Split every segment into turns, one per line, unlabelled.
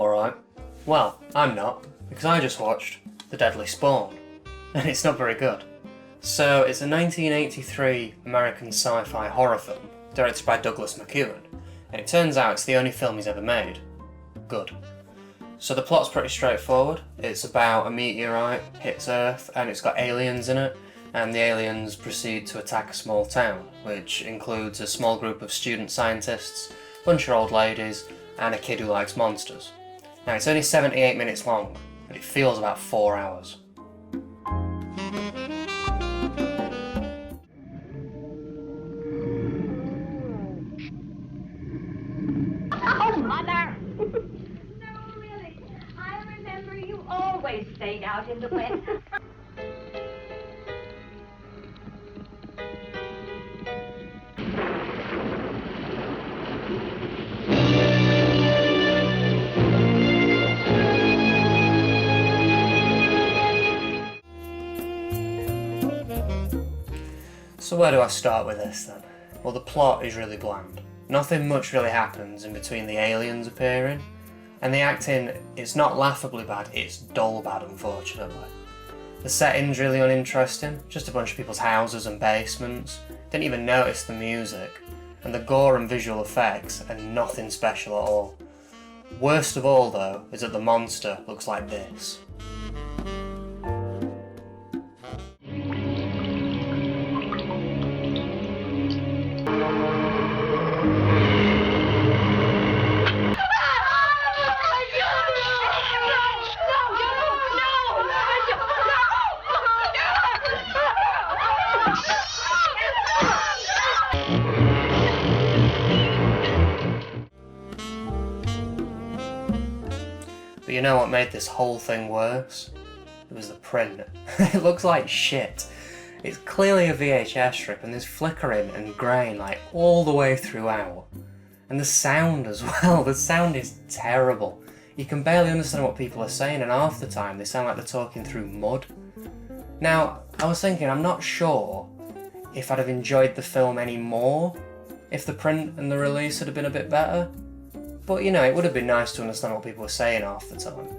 alright. Well, I'm not, because I just watched The Deadly Spawn, and it's not very good. So, it's a 1983 American sci-fi horror film, directed by Douglas McKeown, and it turns out it's the only film he's ever made. Good. So the plot's pretty straightforward. It's about a meteorite hits Earth, and it's got aliens in it, and the aliens proceed to attack a small town, which includes a small group of student scientists, a bunch of old ladies, and a kid who likes monsters. Now, it's only 78 minutes long, but it feels about 4 hours.
Oh, Mother! No, really. I remember you always stayed out in the wet.
So where do I start with this then? Well, the plot is really bland. Nothing much really happens in between the aliens appearing, and the acting is not laughably bad, it's dull bad, unfortunately. The setting's really uninteresting, just a bunch of people's houses and basements, didn't even notice the music, and the gore and visual effects are nothing special at all. Worst of all though, is that the monster looks like this. But you know what made this whole thing worse? It was the print. It looks like shit. It's clearly a VHS strip and there's flickering and grain like all the way throughout. And the sound as well, the sound is terrible. You can barely understand what people are saying, and half the time they sound like they're talking through mud. Now, I was thinking, I'm not sure if I'd have enjoyed the film any more if the print and the release had been a bit better. But you know, it would have been nice to understand what people were saying half the time.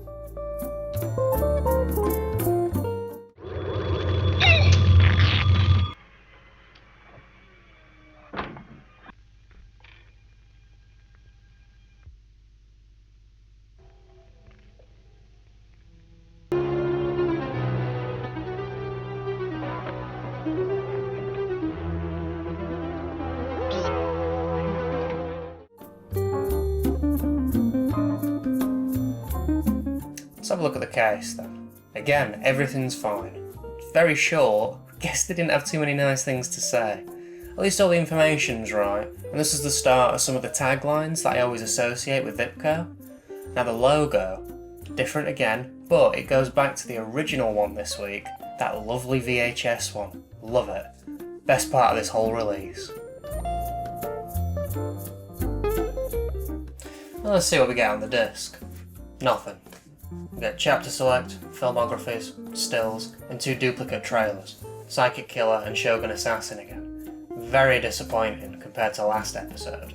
Let's have a look at the case then. Again, everything's fine. It's very short. I guess they didn't have too many nice things to say. At least all the information's right, and this is the start of some of the taglines that I always associate with Vipco. Now the logo, different again, but it goes back to the original one this week, that lovely VHS one. Love it. Best part of this whole release. Well, let's see what we get on the disc. Nothing. We get chapter select, filmographies, stills, and 2 duplicate trailers, Psychic Killer and Shogun Assassin again. Very disappointing compared to last episode.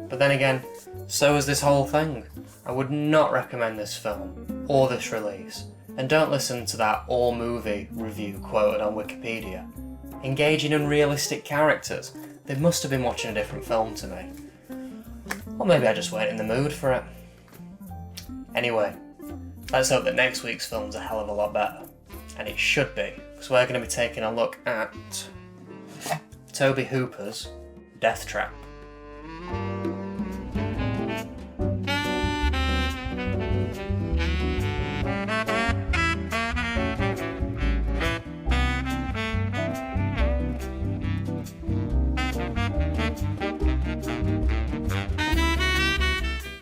But then again, so is this whole thing. I would not recommend this film, or this release, and don't listen to that all-movie review quoted on Wikipedia. Engaging in realistic characters, they must have been watching a different film to me. Or maybe I just weren't in the mood for it. Anyway, let's hope that next week's film's a hell of a lot better. And it should be, because we're going to be taking a look at Tobe Hooper's Death Trap.